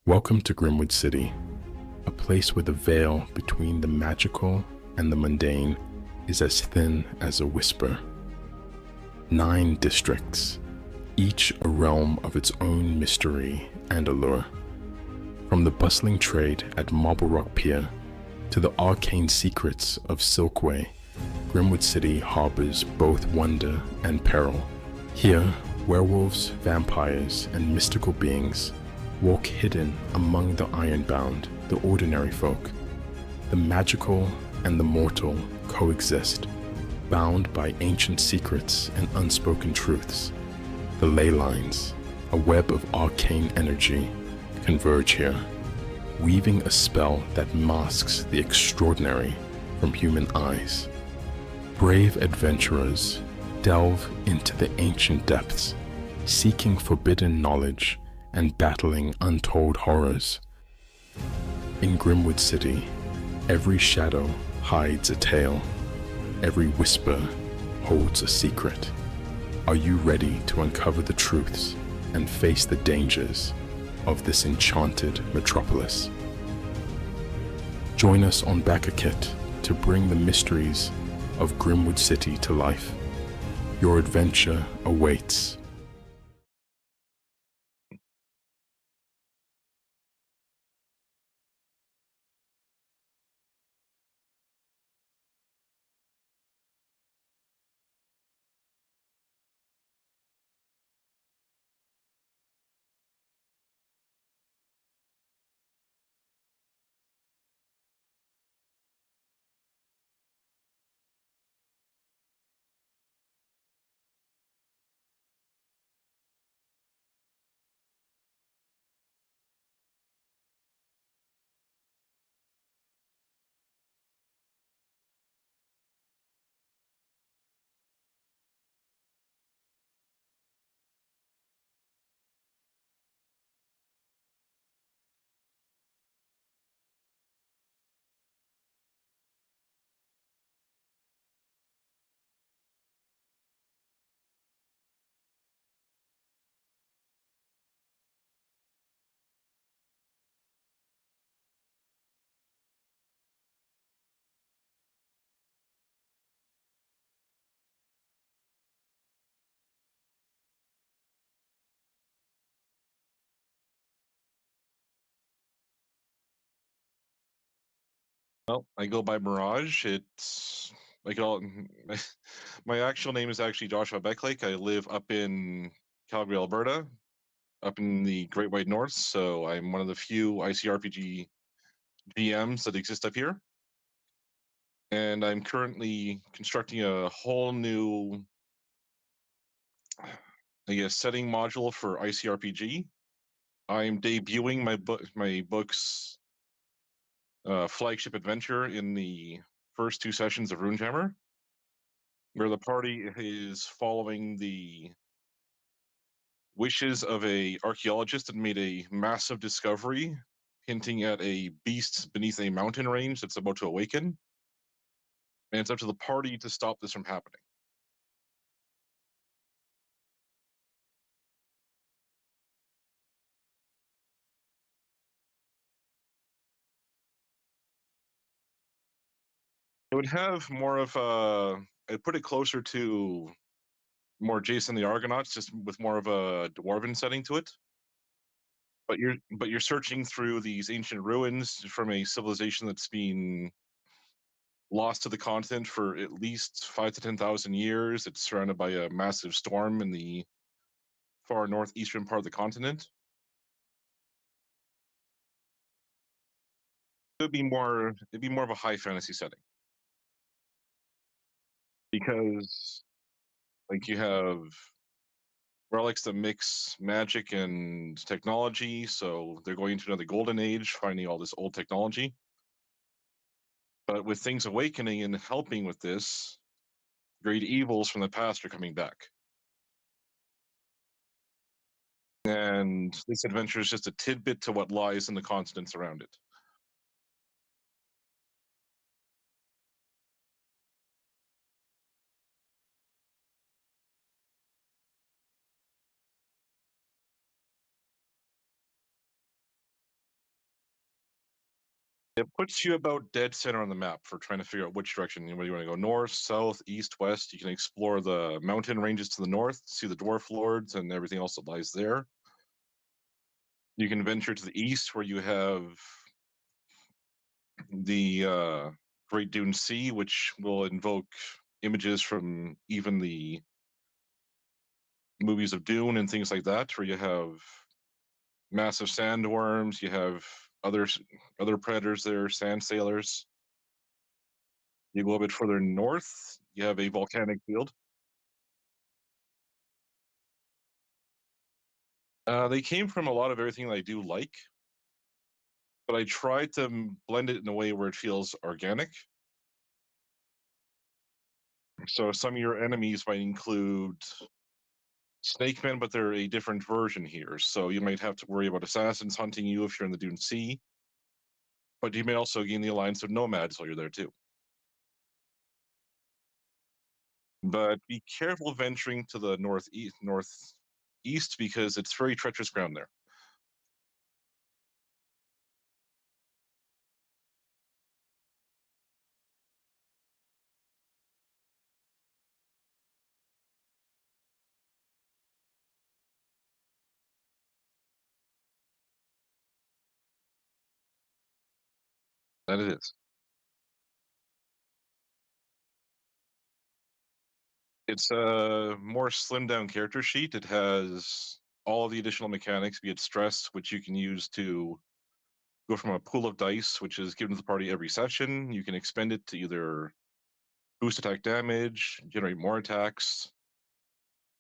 Welcome to Grimwood City, a place where the veil between the magical and the mundane is as thin as a whisper. 9 districts, each a realm of its own mystery and allure. From the bustling trade at Marble Rock Pier to the arcane secrets of Silkway, Grimwood City harbors both wonder and peril. Here, werewolves, vampires, and mystical beings walk hidden among the ironbound, the ordinary folk. The magical and the mortal coexist, bound by ancient secrets and unspoken truths. The ley lines, a web of arcane energy, converge here, weaving a spell that masks the extraordinary from human eyes. Brave adventurers delve into the ancient depths, seeking forbidden knowledge and battling untold horrors. In Grimwood City, every shadow hides a tale, every whisper holds a secret. Are you ready to uncover the truths and face the dangers of this enchanted metropolis? Join us on BackerKit to bring the mysteries of Grimwood City to life. Your adventure awaits. Well, I go by Mirage. It's like all my actual name is actually Joshua Becklake. I live up in Calgary, Alberta, up in the Great White North. So I'm one of the few ICRPG GMs that exist up here. And I'm currently constructing a whole new, I guess, setting module for ICRPG. I'm debuting my book's flagship adventure in the first 2 sessions of Runejammer, where the party is following the wishes of a archaeologist that made a massive discovery hinting at a beast beneath a mountain range that's about to awaken, and it's up to the party to stop this from happening. It would have more of a, I'd put it closer to more Jason the Argonauts, just with more of a dwarven setting to it. But you're searching through these ancient ruins from a civilization that's been lost to the continent for at least 5 to 10,000 years. It's surrounded by a massive storm in the far northeastern part of the continent. It'd be more of a high fantasy setting, because like you have relics that mix magic and technology, so they're going into another golden age, finding all this old technology. But with things awakening and helping with this, great evils from the past are coming back. And this adventure is just a tidbit to what lies in the continents around it. It puts you about dead center on the map for trying to figure out which direction you want to go: north, south, east, west. You can explore the mountain ranges to the north, see the dwarf lords and everything else that lies there. You can venture to the east where you have the Great Dune Sea, which will invoke images from even the movies of Dune and things like that, where you have massive sandworms, you have other predators there, sand sailors. You go a bit further north, you have a volcanic field. They came from a lot of everything that I do like, but I tried to blend it in a way where it feels organic. So some of your enemies might include snakemen, but they're a different version here. So you might have to worry about assassins hunting you if you're in the Dune Sea, but you may also gain the alliance of nomads while you're there too. But be careful venturing to the northeast because it's very treacherous ground there. That it is. It's a more slimmed down character sheet. It has all the additional mechanics, be it stress, which you can use to go from a pool of dice, which is given to the party every session. You can expend it to either boost attack damage, generate more attacks,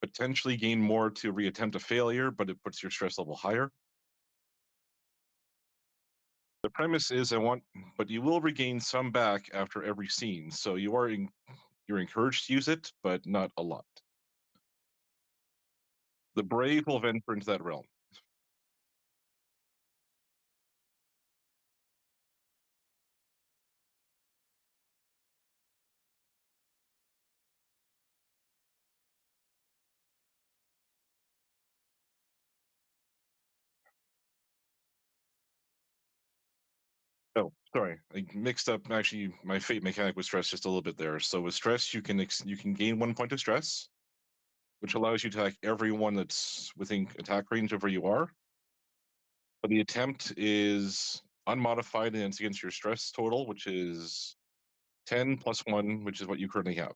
potentially gain more to reattempt a failure, but it puts your stress level higher. The premise is but you will regain some back after every scene, so you're encouraged to use it, but not a lot. The brave will venture into that realm. Oh, sorry, I mixed up. Actually, my fate mechanic with stress just a little bit there. So with stress, you can gain 1 point of stress, which allows you to attack everyone that's within attack range of where you are. But the attempt is unmodified and it's against your stress total, which is 10 plus 1, which is what you currently have.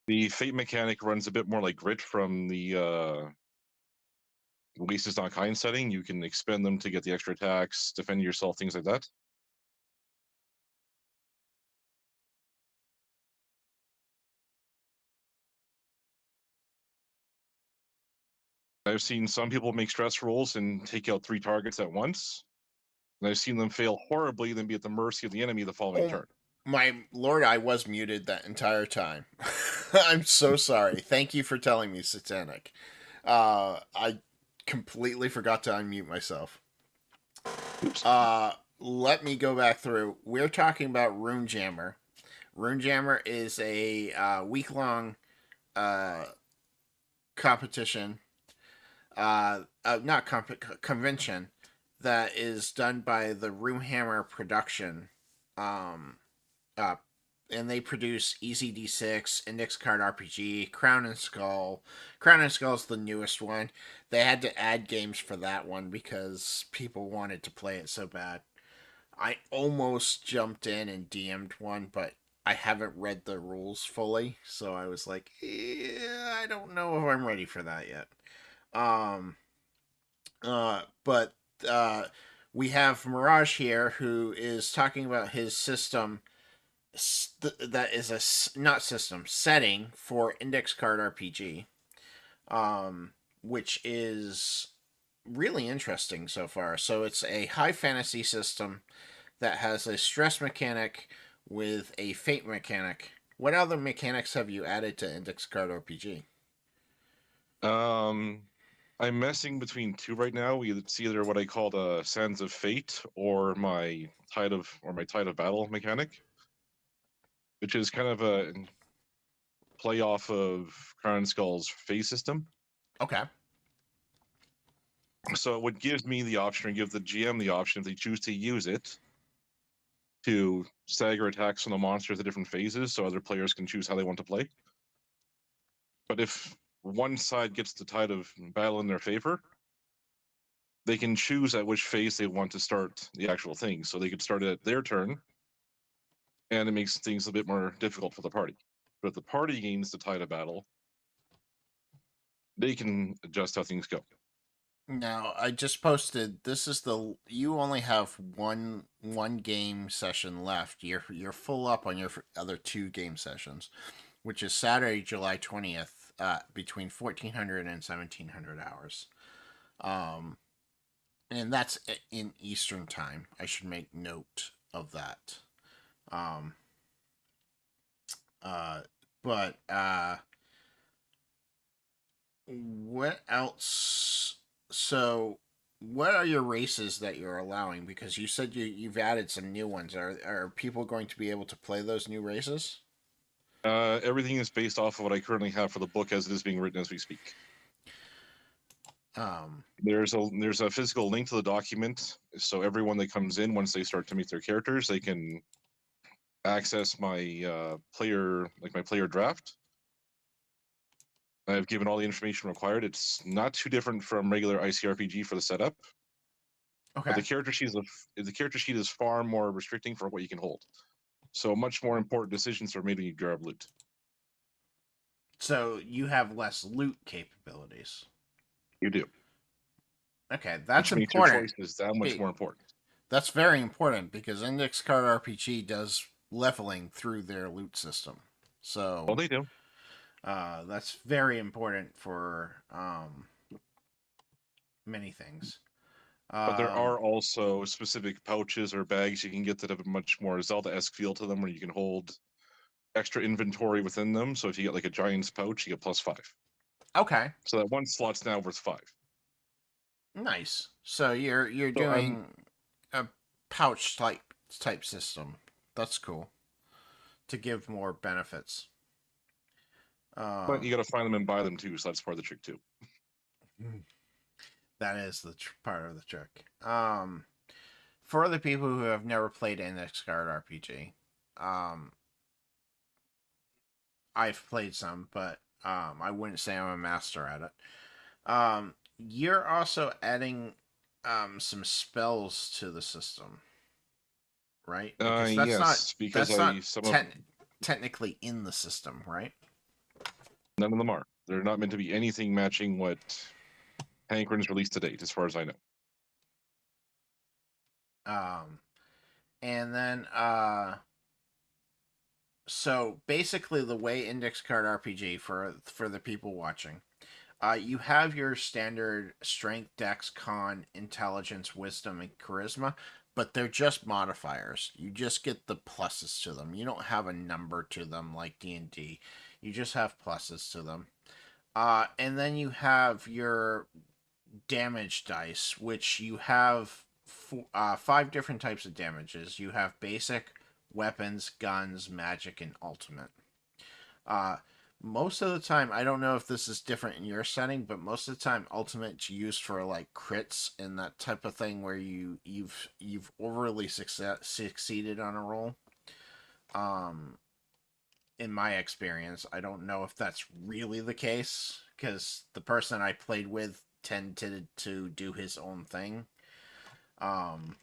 The fate mechanic runs a bit more like grit from the waste is not kind setting. You can expend them to get the extra attacks, defend yourself, things like that. I've seen some people make stress rolls and take out 3 targets at once. And I've seen them fail horribly, then be at the mercy of the enemy the following Oh, turn. my lord, I was muted that entire time. I'm so sorry. Thank you for telling me, Satanic. I completely forgot to unmute myself. Oops. Let me go back through. We're talking about Runejammer. Runejammer is a week-long competition, not convention, that is done by the Runejammer production. Uh, and they produce Easy D6, Index Card RPG, Crown and Skull. Crown and Skull is the newest one. They had to add games for that one because people wanted to play it so bad. I almost jumped in and DM'd one, but I haven't read the rules fully, so I was like, I don't know if I'm ready for that yet. Um, but we have Mirage here, who is talking about his system that is a not system setting for Index Card RPG, which is really interesting so far. So it's a high fantasy system that has a stress mechanic with a fate mechanic. What other mechanics have you added to Index Card RPG? I'm messing between 2 right now. It's either what I call the Sands of Fate or my Tide of Battle mechanic, which is kind of play off of Crown and Skull's phase system. Okay. So what gives me the option, or give the GM the option, if they choose to use it, to stagger attacks on the monsters at different phases, so other players can choose how they want to play. But if one side gets the tide of battle in their favor, they can choose at which phase they want to start the actual thing. So they could start it at their turn, and it makes things a bit more difficult for the party. But if the party gains the tide of battle, they can adjust how things go. Now I just posted. This is you only have one game session left. You're full up on your other 2 game sessions, which is Saturday, July 20th, between 1400 and 1700 hours. And that's in Eastern time. I should make note of that. But what else? So, what are your races that you're allowing? Because you said you've added some new ones. Are people going to be able to play those new races? Everything is based off of what I currently have for the book as it is being written as we speak. There's a physical link to the document, so everyone that comes in, once they start to meet their characters, they can access my player draft. I've given all the information required. It's not too different from regular ICRPG for the setup. Okay. But the character sheet is far more restricting for what you can hold. So much more important decisions are made when you grab loot. So you have less loot capabilities. You do. Okay, that's which important. Makes your choices that much more important. That's very important because Index Card RPG does leveling through their loot system. So Well, they do. That's very important for many things. But there are also specific pouches or bags you can get that have a much more Zelda-esque feel to them, where you can hold extra inventory within them. So if you get like a giant's pouch, you get +5. Okay. So that one slot's now worth 5. Nice. So you're doing a pouch type system. That's cool. To give more benefits. But you got to find them and buy them too, so that's part of the trick too. That is the part of the trick. For the people who have never played Index Card RPG, I've played some, but I wouldn't say I'm a master at it. You're also adding some spells to the system, right? Because yes, technically in the system, right? None of them are. They're not meant to be anything matching what Hankrin's released to date, as far as I know. And then so basically the way Index Card RPG for the people watching, you have your standard strength, dex, con, intelligence, wisdom, and charisma, but they're just modifiers. You just get the pluses to them. You don't have a number to them like D&D. You just have pluses to them. And then you have your damage dice, which you have 5 different types of damages. You have basic, weapons, guns, magic, and ultimate. Most of the time, I don't know if this is different in your setting, but most of the time, ultimate's used for like crits and that type of thing where you've overly succeeded on a roll. In my experience, I don't know if that's really the case because the person I played with tended to do his own thing. And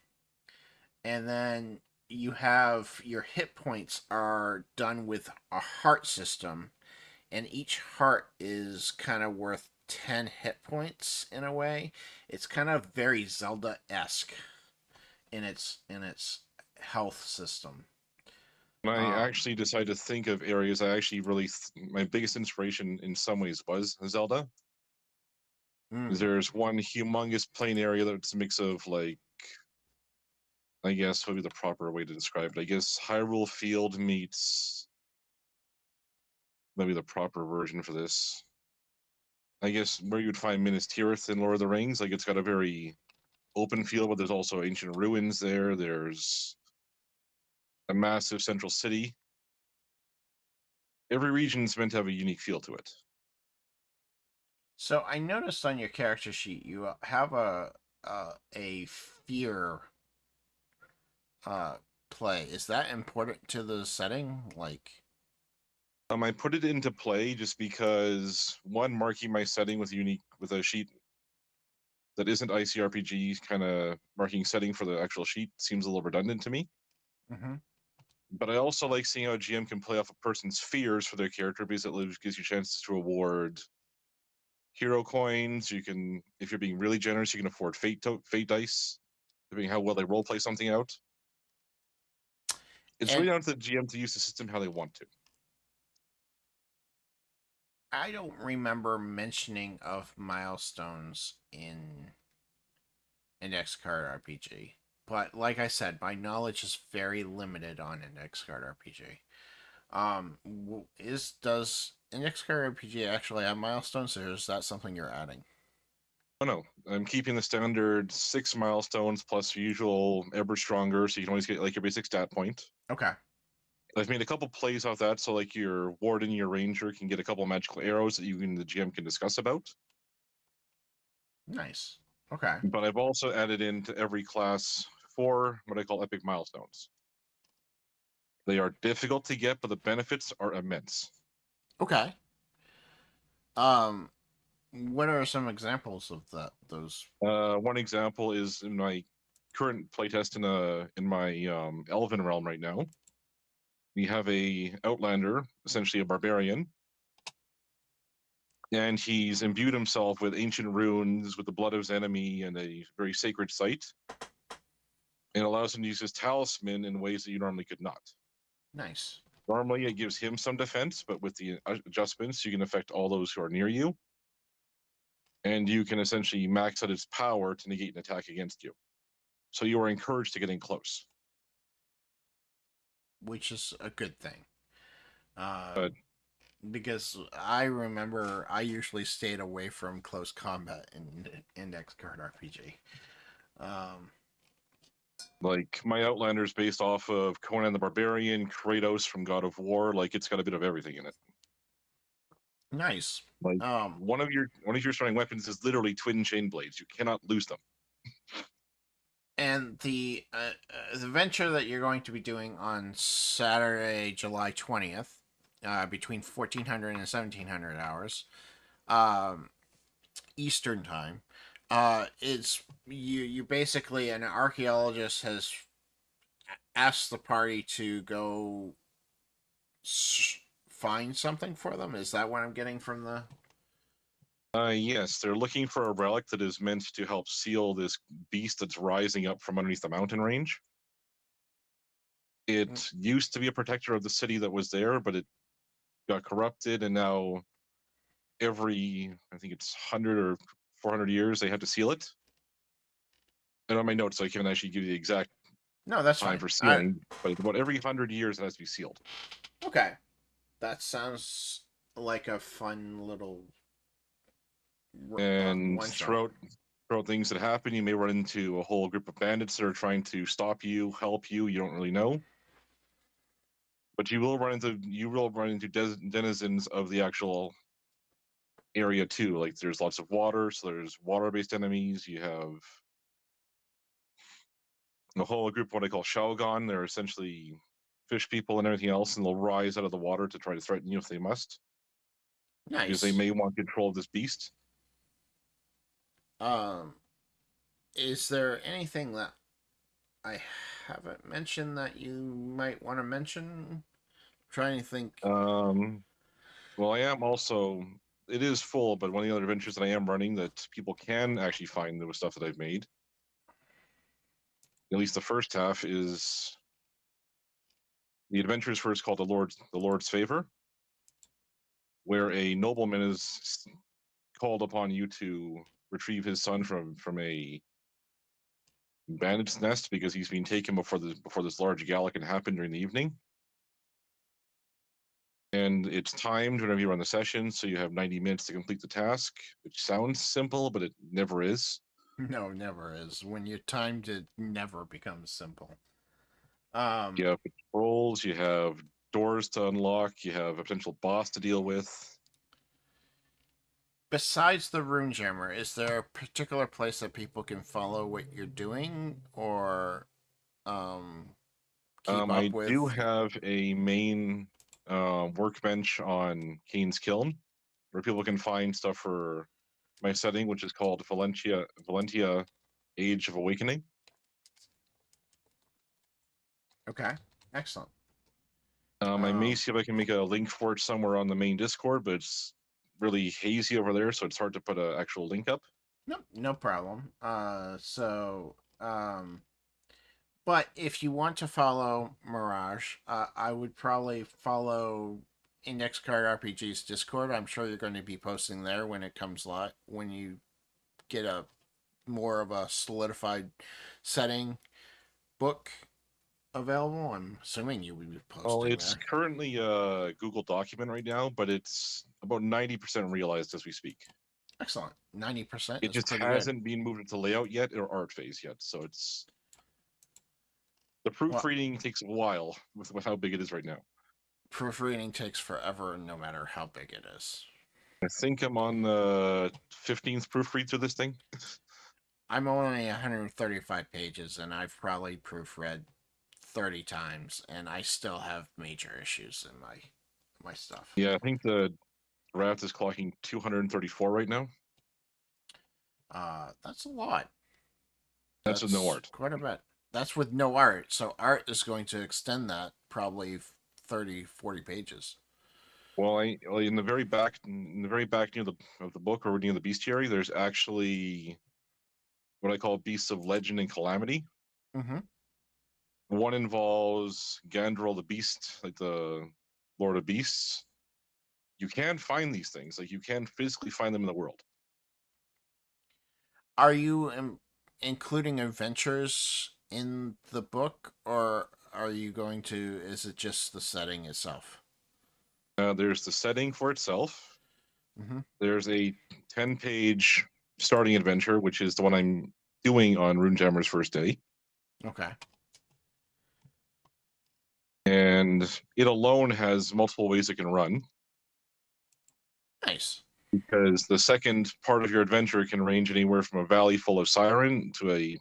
then you have your hit points are done with a heart system, and each heart is kind of worth 10 hit points in a way. It's kind of very Zelda-esque in its health system. When I actually decided to think of areas, I actually really my biggest inspiration in some ways was Zelda. There's one humongous plain area that's a mix of, like, I guess what would be the proper way to describe it? I guess Hyrule Field meets, maybe the proper version for this, I guess where you'd find Minas Tirith in Lord of the Rings. Like, it's got a very open field, but there's also ancient ruins there. There's a massive central city. every region's meant to have a unique feel to it. So I noticed on your character sheet you have a fear uh play. Is that important to the setting? Like, I put it into play just because one, marking my setting with a sheet that isn't ICRPG kind of marking setting for the actual sheet seems a little redundant to me. mm-hmm. But I also like seeing how a GM can play off a person's fears for their character because it gives you chances to award hero coins. You can, if you're being really generous, you can afford fate dice, depending how well they roleplay something out. It's And really down to the GM to use the system how they want to. I don't remember mentioning of milestones in Index Card RPG. But like I said, my knowledge is very limited on Index Card RPG. Does Index Card RPG actually have milestones, or is that something you're adding? Oh no, I'm keeping the standard 6 milestones plus your usual ever stronger, so you can always get like your basic stat point. Okay. I've made a couple plays off that, so like your warden, your ranger can get a couple magical arrows that you and the GM can discuss about. Nice. Okay. But I've also added into every class 4 what I call epic milestones. They are difficult to get, but the benefits are immense. Okay. Um, what are some examples of those? One example is in my current playtest in my Elven realm right now. We have a outlander, essentially a barbarian, and he's imbued himself with ancient runes, with the blood of his enemy, and a very sacred site. And allows him to use his talisman in ways that you normally could not. Nice. Normally, it gives him some defense, but with the adjustments, you can affect all those who are near you. And you can essentially max out its power to negate an attack against you. So you are encouraged to get in close. Which is a good thing. But Because I remember I usually stayed away from close combat in Index Card RPG. like my Outlander is based off of Conan the Barbarian, Kratos from God of War. Like it's got a bit of everything in it. Nice. Like one of your starting weapons is literally twin chain blades. You cannot lose them. And the venture that you're going to be doing on Saturday, July 20th, between 1400 and 1700 hours, Eastern time, is you basically, an archaeologist has asked the party to go find something for them. Is that what I'm getting from the? Yes, they're looking for a relic that is meant to help seal this beast that's rising up from underneath the mountain range. It used to be a protector of the city that was there, but it got corrupted, and now I think it's 100 or 400 years, they have to seal it. And on my notes, I can actually give you the exact No, that's time fine. for sealing, but about every 100 years, it has to be sealed. Okay, that sounds like a fun little. And throughout things that happen, you may run into a whole group of bandits that are trying to stop you, help you. You don't really know, but you will run into denizens of the actual area too. Like there's lots of water, so there's water-based enemies. You have a whole group of what I call Shogun. They're essentially fish people and everything else, and they'll rise out of the water to try to threaten you if they must. Nice. Because they may want control of this beast. Is there anything that I haven't mentioned that you might want to mention? Trying to think. Well, I am also. It is full, but one of the other adventures that I am running that people can actually find the stuff that I've made. At least the first half is the adventure is first called the Lord's Favor, where a nobleman is called upon you to retrieve his son from a bandit's nest because he's been taken before this large gala can happen during the evening. And it's timed whenever you run the session, so you have 90 minutes to complete the task, which sounds simple, but it never is. No, never is. When you're timed, it never becomes simple. You have patrols, you have doors to unlock. You have a potential boss to deal with. Besides the Runejammer, is there a particular place that people can follow what you're doing, or keep I up with? do have a main workbench on Kane's Kiln, where people can find stuff for my setting, which is called Valentia Age of Awakening. Okay, excellent. I may see if I can make a link for it somewhere on the main Discord, but it's really hazy over there, so it's hard to put an actual link up. No problem. But if you want to follow Mirage, I would probably follow Index Card RPG's Discord. I'm sure you're going to be posting there when it comes live, when you get a more of a solidified setting book available. I'm assuming you will be posting Well, it's there. currently a Google document right now, but it's about 90% realized as we speak. Excellent. 90%. It just hasn't been moved into layout yet or art phase yet, so it's the proofreading takes a while with how big it is right now. Proofreading takes forever, no matter how big it is. I think I'm on the 15th proofread through this thing. I'm only 135 pages, and I've probably proofread 30 times, and I still have major issues in my stuff. Yeah, I think the draft is clocking 234 right now. That's a lot. That's with no art. Quite a bit. That's with no art. So art is going to extend that probably 30, 40 pages. Well, in the very back near of the book, or near the bestiary, there's actually what I call beasts of legend and calamity. Mm-hmm. One involves Gandrel the beast, like the Lord of Beasts. You can find these things, like you can physically find them in the world. Are you including adventures in the book, or are you going to? Is it just the setting itself? There's the setting for itself. Mm-hmm. There's a 10-page starting adventure, which is the one I'm doing on Runejammer's first day. Okay. And it alone has multiple ways it can run. Nice. Because the second part of your adventure can range anywhere from a valley full of siren to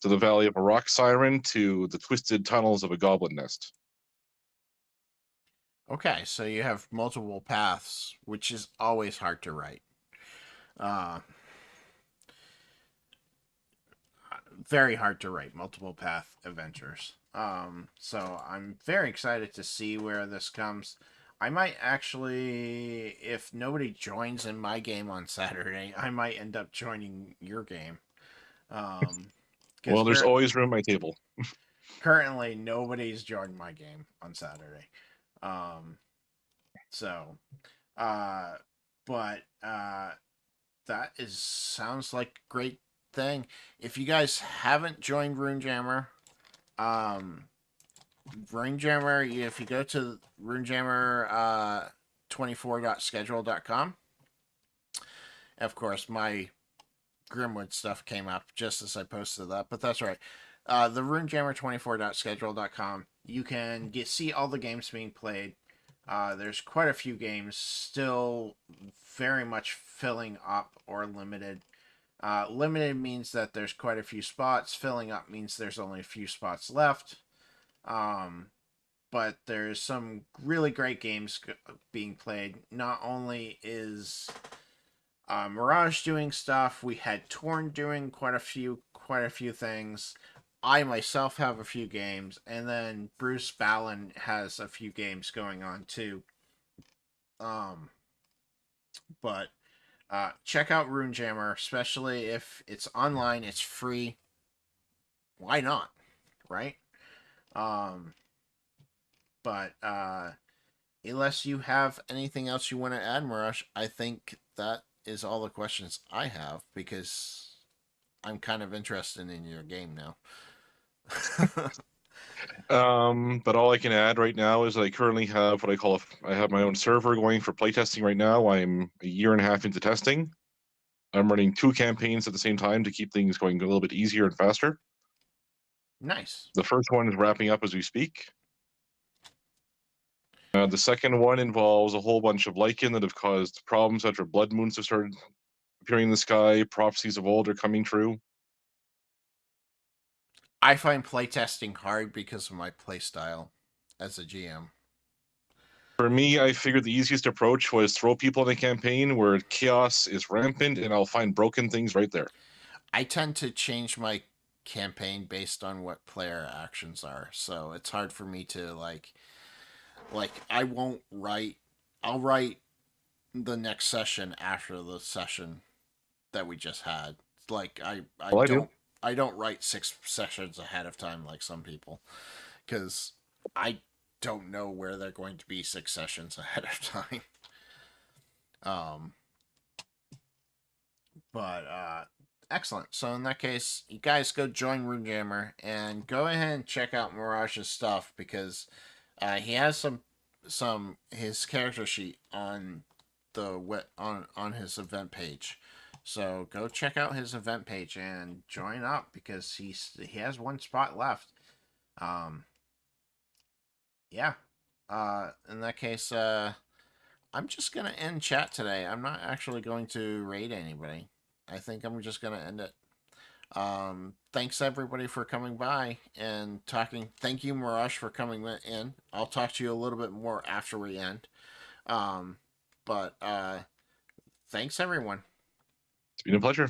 the valley of a rock siren to the twisted tunnels of a goblin nest. Okay, so you have multiple paths, which is always hard to write. Very hard to write multiple path adventures. So I'm very excited to see where this comes. I might actually, if nobody joins in my game on Saturday, I might end up joining your game. Well, there's always room at my table. Currently, nobody's joined my game on Saturday. That sounds like a great thing. If you guys haven't joined Runejammer, Runejammer, if you go to Runejammer 24.schedule.com, of course, my Grimwood stuff came up just as I posted that, but that's right. The Runejammer 24.schedule.com, you can see all the games being played. There's quite a few games still very much filling up or limited. Limited means that there's quite a few spots. Filling up means there's only a few spots left. But there's some really great games being played. Not only is Mirage doing stuff, we had Torn doing quite a few things. I myself have a few games, and then Bruce Ballin has a few games going on too. But check out Runejammer, especially if it's online, it's free. Why not? Right? But unless you have anything else you want to add, Mirage, I think that is all the questions I have, because I'm kind of interested in your game now. But all I can add right now is I currently have I have my own server going for playtesting right now. I'm a year and a half into testing. I'm running 2 campaigns at the same time to keep things going a little bit easier and faster. Nice. The first one is wrapping up as we speak. The second one involves a whole bunch of lichen that have caused problems after blood moons have started appearing in the sky. Prophecies of old are coming true. I find playtesting hard because of my playstyle as a GM. For me, I figured the easiest approach was throw people in a campaign where chaos is rampant, and I'll find broken things right there. I tend to change my campaign based on what player actions are, so it's hard for me to like I won't write. I'll write the next session after the session that we just had. Like I Well, I don't do. I don't write 6 sessions ahead of time like some people, because I don't know where they're going to be 6 sessions ahead of time. Um, but excellent. So in that case, you guys go join Runejammer and go ahead and check out Mirage's stuff, because he has some his character sheet on the on his event page. So go check out his event page and join up, because he has 1 spot left. Yeah. In that case, I'm just gonna end chat today. I'm not actually going to raid anybody. I think I'm just gonna end it. Thanks everybody for coming by and talking. Thank you, Mirage, for coming in. I'll talk to you a little bit more after we end. But thanks everyone. It's been a pleasure.